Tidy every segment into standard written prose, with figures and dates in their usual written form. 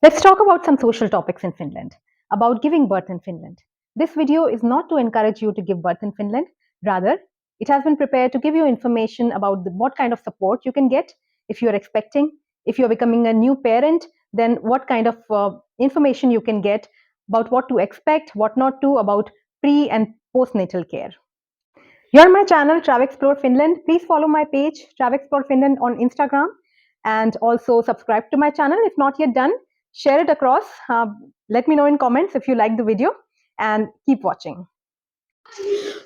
Let's talk about some social topics in Finland, about giving birth in Finland. This video is not to encourage you to give birth in Finland. Rather, it has been prepared to give you information about what kind of support you can get if you're expecting, if you're becoming a new parent, then what kind of information you can get about what to expect, what not to, about pre and postnatal care. You're on my channel, Travel Explore Finland. Please follow my page, Travel Explore Finland, on Instagram, and also subscribe to my channel if not yet done. Share it across. Let me know in comments if you like the video, and keep watching.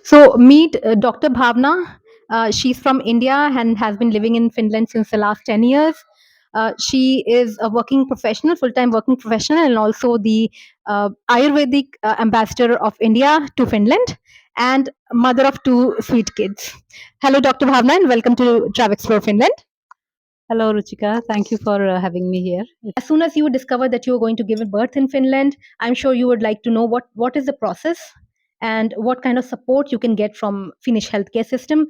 So meet Dr. Bhavna. She's from India and has been living in Finland since the last 10 years. She is a working professional, full-time working professional, and also the Ayurvedic ambassador of India to Finland, and mother of two sweet kids. Hello, Dr. Bhavna, and welcome to Travel Explore Finland. Hello, Ruchika. Thank you for having me here. As soon as you discover that you're going to give birth in Finland, I'm sure you would like to know what is the process and what kind of support you can get from Finnish healthcare system.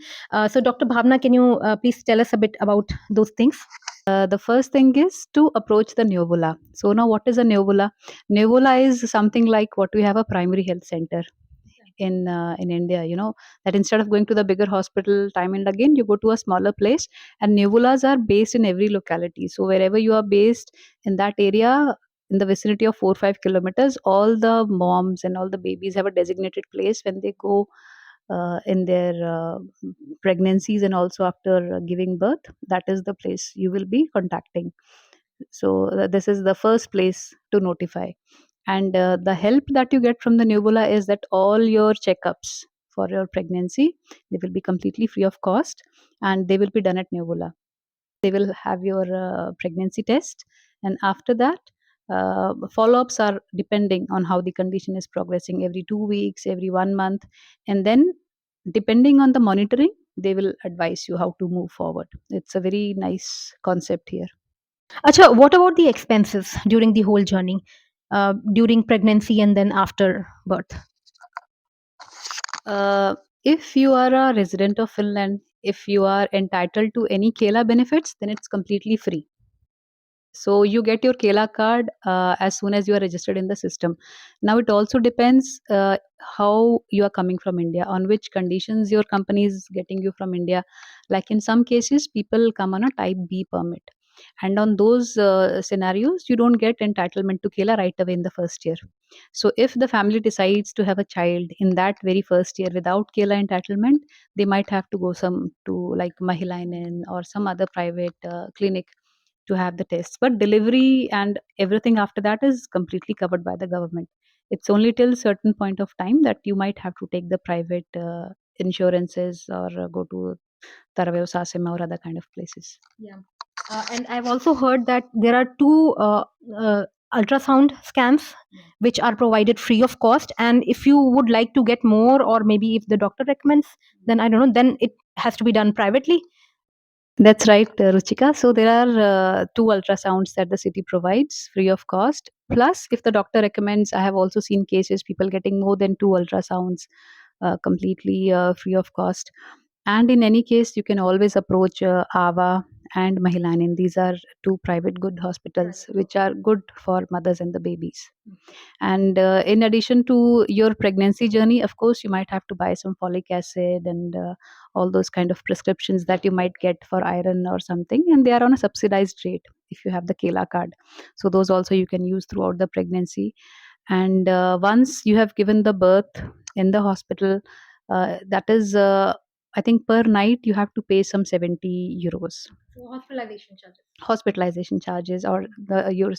So, Dr. Bhavna, can you please tell us a bit about those things? The first thing is to approach the neovula. So now, what is a neovula? Neovula is something like what we have a primary health center in India. You know that instead of going to the bigger hospital time and again, you go to a smaller place. And neovulas are based in every locality. So wherever you are based in that area, in the vicinity of 4 or 5 kilometers, all the moms and all the babies have a designated place when they go in their pregnancies and also after giving birth. That is the place you will be contacting. So this is the first place to notify. And the help that you get from the nubula is that all your checkups for your pregnancy, they will be completely free of cost, and they will be done at nubula. They will have your pregnancy test, and after that, follow-ups are depending on how the condition is progressing, every 2 weeks, every 1 month. And then depending on the monitoring, they will advise you how to move forward. It's a very nice concept here. Acha, what about the expenses during the whole journey, during pregnancy and then after birth? uh, if you are a resident of Finland, if you are entitled to any kela benefits, then it's completely free. So you get your kela card as soon as you are registered in the system. Now it also depends how you are coming from India, on which conditions your company is getting you from India. Like in some cases, people come on a type B permit, and on those scenarios, you don't get entitlement to kela right away in the first year. So if the family decides to have a child in that very first year without kela entitlement, they might have to go some to like Mahilainen or some other private clinic to have the tests. But delivery and everything after that is completely covered by the government. It's only till certain point of time that you might have to take the private insurances or go to Taravev Sasema or other kind of places. Yeah. And I've also heard that there are two ultrasound scans which are provided free of cost. And if you would like to get more, or maybe if the doctor recommends, then I don't know, then it has to be done privately. That's right, Ruchika. So there are two ultrasounds that the city provides free of cost. Plus, if the doctor recommends, I have also seen cases people getting more than two ultrasounds completely free of cost. And in any case, you can always approach AVA and Mahilanin. These are two private good hospitals which are good for mothers and the babies. And in addition to your pregnancy journey, of course, you might have to buy some folic acid and all those kind of prescriptions that you might get for iron or something. And they are on a subsidized rate if you have the Kela card. So those also you can use throughout the pregnancy. And once you have given the birth in the hospital, that is, I think per night you have to pay some 70 euros. So hospitalization charges. Hospitalization charges or the your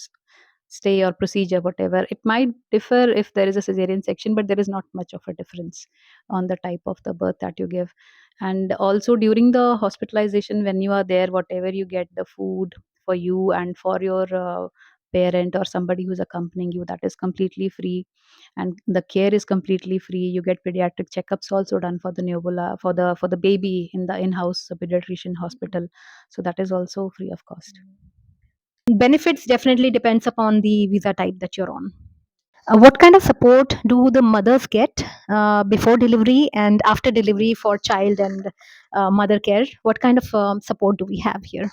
stay or procedure, whatever. It might differ if there is a cesarean section, but there is not much of a difference on the type of the birth that you give. And also during the hospitalization, when you are there, whatever you get, the food for you and for your parent or somebody who's accompanying you, that is completely free. And the care is completely free. You get pediatric checkups also done for the neobola, for the baby in the in-house pediatrician hospital. So that is also free of cost. Benefits definitely depends upon the visa type that you're on. What kind of support do the mothers get before delivery and after delivery for child and mother care? What kind of support do we have here?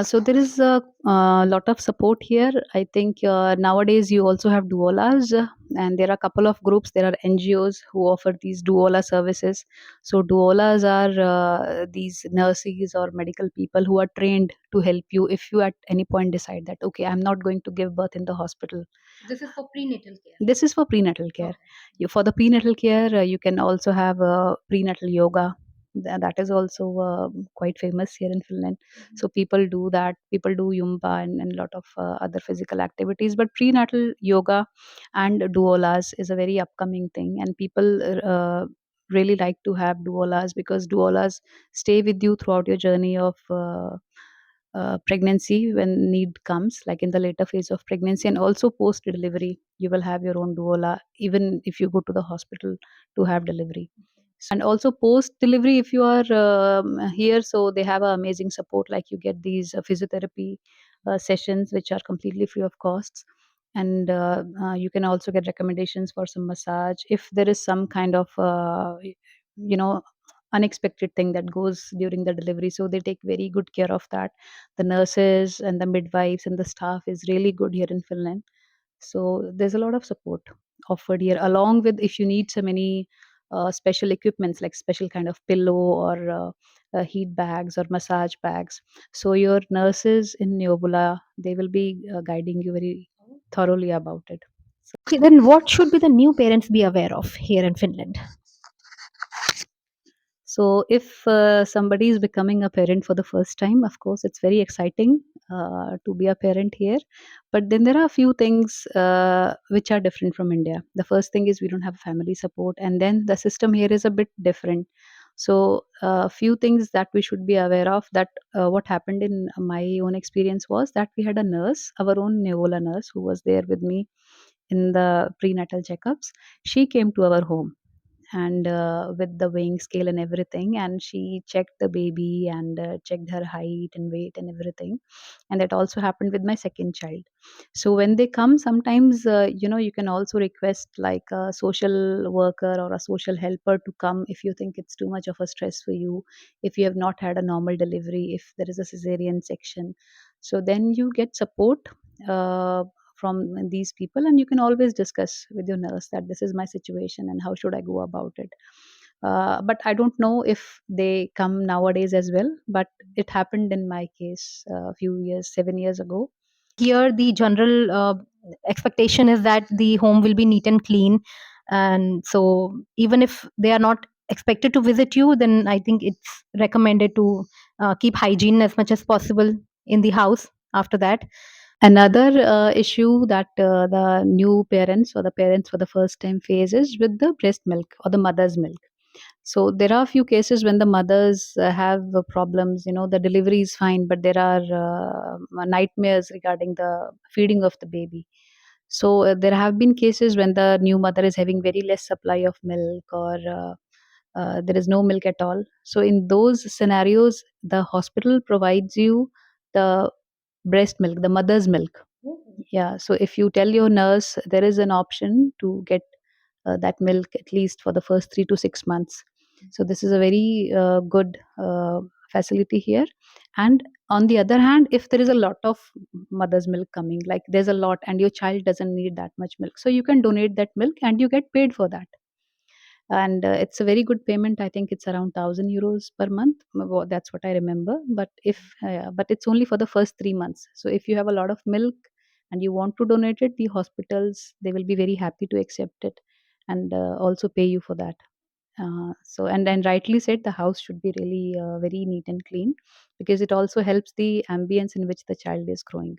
So there is a lot of support here. I think nowadays you also have doulas, and there are a couple of groups. There are NGOs who offer these douala services. So doulas are these nurses or medical people who are trained to help you if you at any point decide that okay, I'm not going to give birth in the hospital. This is for prenatal care. This is for prenatal care. Okay. For the prenatal care, you can also have prenatal yoga. That is also quite famous here in Finland. So people do that. People do yumba and a lot of other physical activities. But prenatal yoga and duolas is a very upcoming thing, and people really like to have duolas because duolas stay with you throughout your journey of pregnancy when need comes, like in the later phase of pregnancy, and also post delivery. You will have your own doula even if you go to the hospital to have delivery. And also post delivery, if you are here, so they have amazing support, like you get these physiotherapy sessions which are completely free of costs. And you can also get recommendations for some massage if there is some kind of you know unexpected thing that goes during the delivery, so they take very good care of that. The nurses and the midwives and the staff is really good here in Finland. So there's a lot of support offered here, along with if you need so many special equipments like special kind of pillow or heat bags or massage bags. So your nurses in Neobula, they will be guiding you very thoroughly about it. Okay, then what should be the new parents be aware of here in Finland? So, if somebody is becoming a parent for the first time, of course, it's very exciting to be a parent here. But then there are a few things which are different from India. The first thing is we don't have family support, and then the system here is a bit different. So, a few things that we should be aware of. That what happened in my own experience was that we had a nurse, our own neola nurse, who was there with me in the prenatal checkups. She came to our home and with the weighing scale and everything, and she checked the baby and checked her height and weight and everything. And that also happened with my second child. So when they come, sometimes you can also request like a social worker or a social helper to come if you think it's too much of a stress for you, if you have not had a normal delivery, if there is a cesarean section. So then you get support uh, from these people, and you can always discuss with your nurse that this is my situation and how should I go about it. But I don't know if they come nowadays as well, but it happened in my case a few years, 7 years ago. Here, the general expectation is that the home will be neat and clean. And so, even if they are not expected to visit you, then I think it's recommended to keep hygiene as much as possible in the house after that. Another issue that the new parents or the parents for the first time face is with the breast milk or the mother's milk. So there are a few cases when the mothers have problems. The delivery is fine, but there are nightmares regarding the feeding of the baby. So there have been cases when the new mother is having very less supply of milk, or there is no milk at all. So in those scenarios, the hospital provides you the breast milk, the mother's milk. Yeah. So if you tell your nurse, there is an option to get that milk at least for the first 3 to 6 months. So this is a very good facility here. And on the other hand, if there is a lot of mother's milk coming, like there's a lot and your child doesn't need that much milk, so you can donate that milk and you get paid for that. And it's a very good payment. I think it's around 1,000 euros per month. That's what I remember. But it's only for the first 3 months. So if you have a lot of milk and you want to donate it, the hospitals, they will be very happy to accept it and also pay you for that. So and then rightly said, the house should be really very neat and clean, because it also helps the ambience in which the child is growing.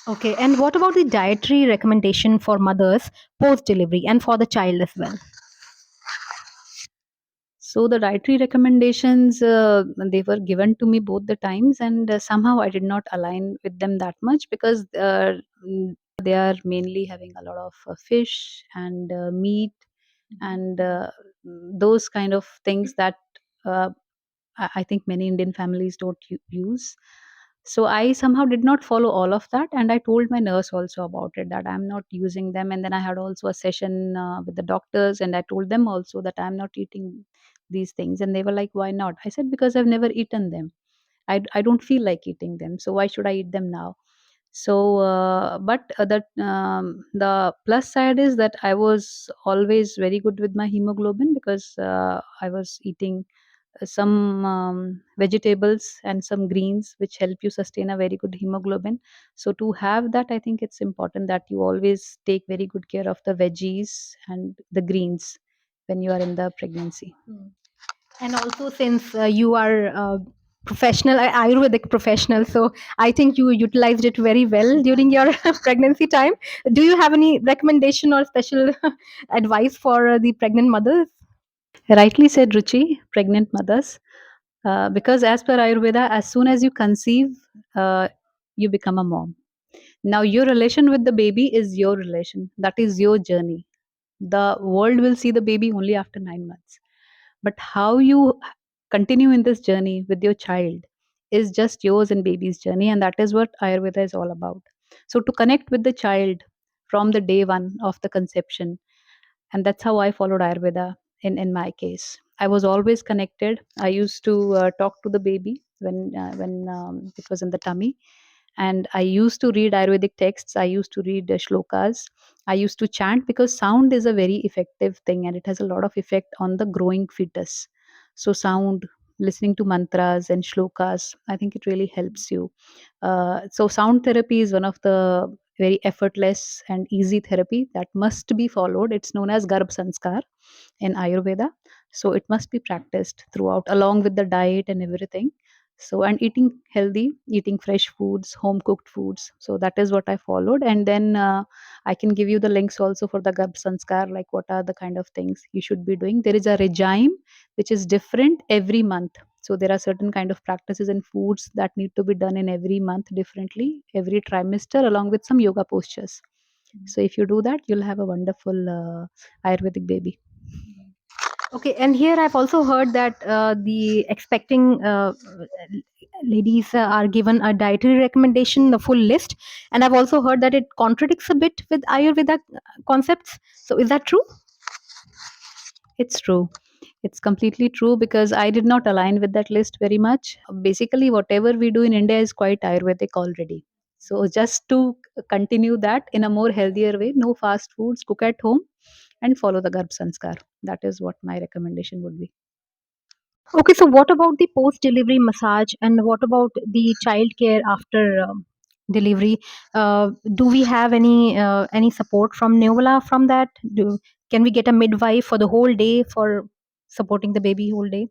Okay, and what about the dietary recommendation for mothers post delivery and for the child as well? So the dietary recommendations, they were given to me both the times, and somehow I did not align with them that much, because they are mainly having a lot of fish and meat and those kind of things that uh, I think many Indian families don't use. So I somehow did not follow all of that, and I told my nurse also about it, that I'm not using them. And then I had also a session with the doctors, and I told them also that I'm not eating these things, and they were like, "Why not?" I said, "Because I've never eaten them." I don't feel like eating them, so why should I eat them now? So but the plus side is that I was always very good with my hemoglobin, because I was eating some vegetables and some greens which help you sustain a very good hemoglobin. So to have that, I think it's important that you always take very good care of the veggies and the greens when you are in the pregnancy. Mm. And also, since you are professional, Ayurvedic professional, so I think you utilized it very well during your pregnancy time. Do you have any recommendation or special advice for the pregnant mothers? Rightly said, Ruchi, pregnant mothers. Because as per Ayurveda, as soon as you conceive, uh, you become a mom. Now, your relation with the baby is your relation. That is your journey. The world will see the baby only after 9 months. But how you continue in this journey with your child is just yours and baby's journey. And that is what Ayurveda is all about. So, to connect with the child from the day one of the conception, and that's how I followed Ayurveda in my case. I was always connected. I used to talk to the baby when it was in the tummy, and I used to read Ayurvedic texts. I used to read shlokas. I used to chant, because sound is a very effective thing, and it has a lot of effect on the growing fetus. So sound, listening to mantras and shlokas, I think it really helps you. So sound therapy is one of the very effortless and easy therapy that must be followed. It's known as garbha sanskar in Ayurveda. So it must be practiced throughout, along with the diet and everything. So, and eating healthy, eating fresh foods, home cooked foods. So that is what I followed. And then I can give you the links also for the garbha sanskar, like what are the kind of things you should be doing. There is a regime which is different every month. So there are certain kind of practices and foods that need to be done in every month differently, every trimester, along with some yoga postures. So if you do that, you'll have a wonderful Ayurvedic baby. Okay, and here I've also heard that the expecting ladies are given a dietary recommendation, the full list, and I've also heard that it contradicts a bit with Ayurveda concepts. So, is that true? It's true. It's completely true, because I did not align with that list very much. Basically, whatever we do in India is quite Ayurvedic already. So just to continue that in a more healthier way, no fast foods, cook at home, and follow the Garbh Sanskar. That is what my recommendation would be. Okay, so what about the post delivery massage and what about the child care after delivery? Do we have any support from Neola from that? Can we get a midwife for the whole day for supporting the baby whole day?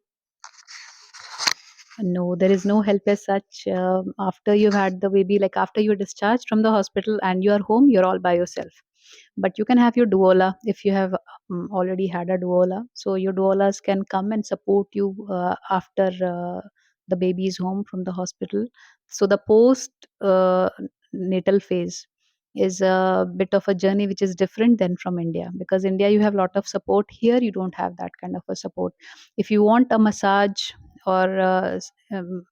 No, there is no help as such. After you've had the baby, like after you're discharged from the hospital and you are home, you're all by yourself. But you can have your douala if you have already had a douala. So your doualas can come and support you after the baby is home from the hospital. So the post natal phase is a bit of a journey which is different than from India, because India you have a lot of support. Here you don't have that kind of a support. If you want a massage, or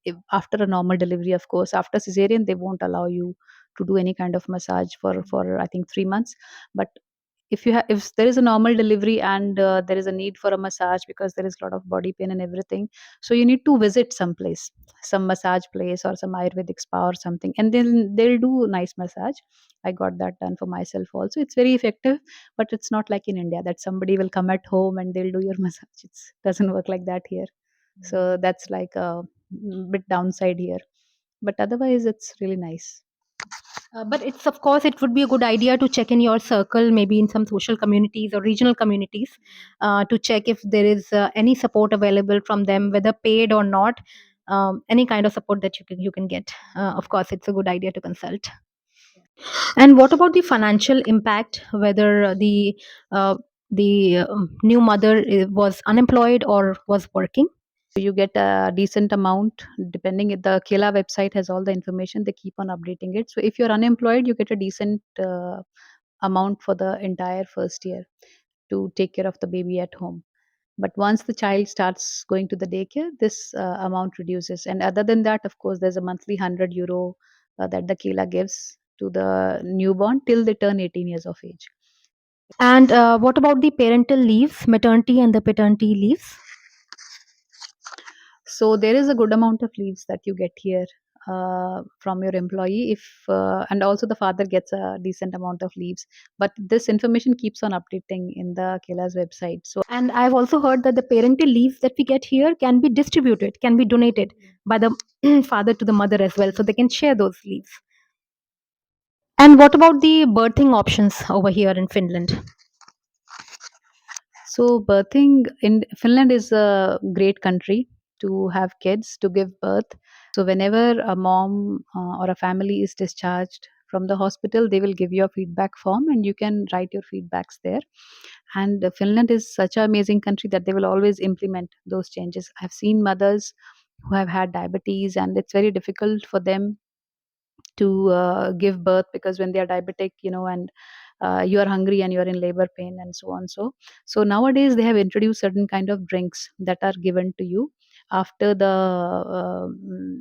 if after a normal delivery, of course, after cesarean they won't allow you to do any kind of massage for I think 3 months. But if there is a normal delivery and there is a need for a massage, because there is a lot of body pain and everything, so you need to visit some place, some massage place or some Ayurvedic spa or something, and then they'll do nice massage. I got that done for myself also. It's very effective, but it's not like in India that somebody will come at home and they'll do your massage. It doesn't work like that here. So that's like a bit downside here, but otherwise it's really nice. But it's of course it would be a good idea to check in your circle, maybe in some social communities or regional communities, to check if there is any support available from them, whether paid or not. Any kind of support that you can get. Of course, it's a good idea to consult. And what about the financial impact? Whether the new mother was unemployed or was working? So you get a decent amount, depending if the Kela website has all the information, they keep on updating it. So if you're unemployed, you get a decent amount for the entire first year to take care of the baby at home. But once the child starts going to the daycare, this amount reduces. And other than that, of course, there's a monthly €100 that the Kela gives to the newborn till they turn 18 years of age. And what about the parental leaves, maternity and the paternity leaves? So there is a good amount of leaves that you get here from your employee, if and also the father gets a decent amount of leaves. But this information keeps on updating in the Kela's website. So And I've also heard that the parental leave that we get here can be distributed, can be donated by the father to the mother as well, so they can share those leaves. And what about the birthing options over here in Finland? So, birthing in Finland is a great country to have kids, to give birth. So, whenever a mom or a family is discharged from the hospital, they will give you a feedback form and you can write your feedbacks there. And Finland is such an amazing country that they will always implement those changes. I've seen mothers who have had diabetes, and it's very difficult for them to give birth, because when they are diabetic, and you are hungry and you are in labor pain and so on. So nowadays they have introduced certain kind of drinks that are given to you after the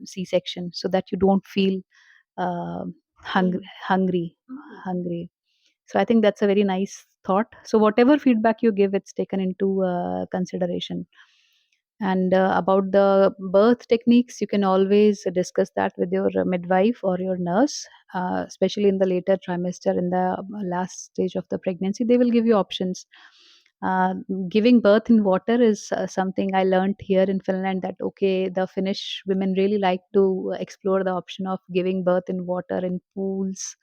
c-section, so that you don't feel uh, hungry. So I think that's a very nice thought. So whatever feedback you give, it's taken into consideration. And about the birth techniques, you can always discuss that with your midwife or your nurse, especially in the later trimester, in the last stage of the pregnancy. They will give you options. Uh, Giving birth in water is something I learned here in Finland, that okay, the Finnish women really like to explore the option of giving birth in water, in pools.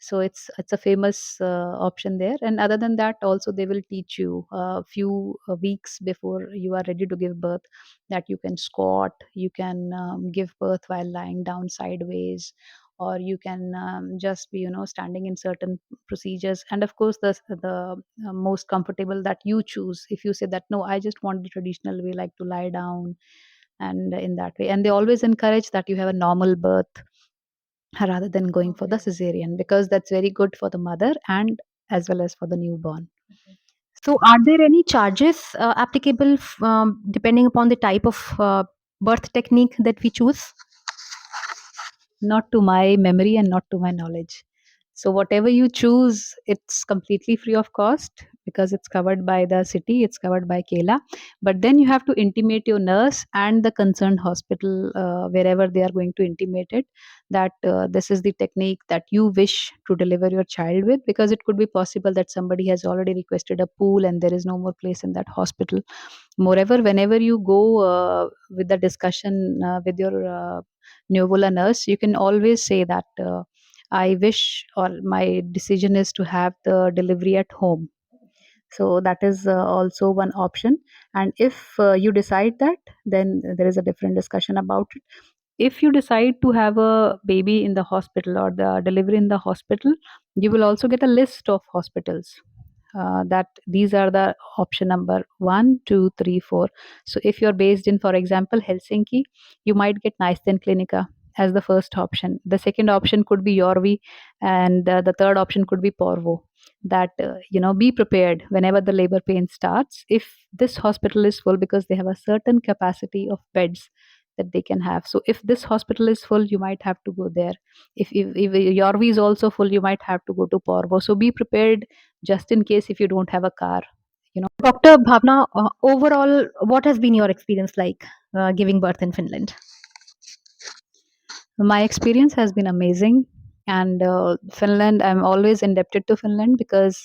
So it's a famous option there. And other than that, also they will teach you a few weeks before you are ready to give birth, that you can squat, you can give birth while lying down sideways, or you can just be standing in certain procedures. And of course the most comfortable that you choose. If you say that no, I just want the traditional way, like to lie down, and in that way. And they always encourage that you have a normal birth rather than going for the cesarean, because that's very good for the mother and as well as for the newborn. So, are there any charges applicable depending upon the type of birth technique that we choose? Not to my memory and not to my knowledge. So whatever you choose, it's completely free of cost, because it's covered by the city, it's covered by Kela. But then you have to intimate your nurse and the concerned hospital, wherever they are going to intimate it, that this is the technique that you wish to deliver your child with, because it could be possible that somebody has already requested a pool and there is no more place in that hospital. Moreover, whenever you go with the discussion with your neovola nurse, you can always say that I wish, or my decision is to have the delivery at home. So that is also one option. And if you decide that, then there is a different discussion about it. If you decide to have a baby in the hospital or the delivery in the hospital, you will also get a list of hospitals, that these are the option number 1, 2, 3, 4. So if you're based in, for example, Helsinki, you might get Naisten Clinica as the first option. The second option could be Yorvi, and the third option could be Porvo. That be prepared whenever the labor pain starts. If this hospital is full, because they have a certain capacity of beds that they can have. So if this hospital is full, you might have to go there. If Yorvi is also full, you might have to go to Porvo. So be prepared, just in case if you don't have a car. Dr. Bhavna, overall, what has been your experience like giving birth in Finland? My experience has been amazing. And Finland, I'm always indebted to Finland, because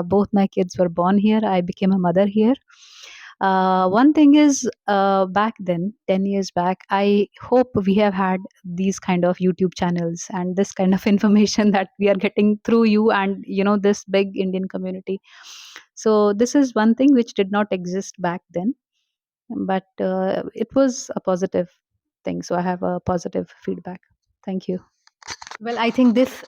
both my kids were born here. I became a mother here. One thing is, back then, 10 years back, I hope we have had these kind of YouTube channels and this kind of information that we are getting through you and, this big Indian community. So, this is one thing which did not exist back then, but it was a positive thing. So, I have a positive feedback. Thank you. Well, I think this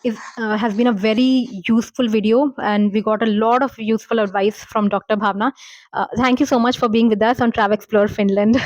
is has been a very useful video, and we got a lot of useful advice from Dr. Bhavna. Thank you so much for being with us on Travel Explore Finland.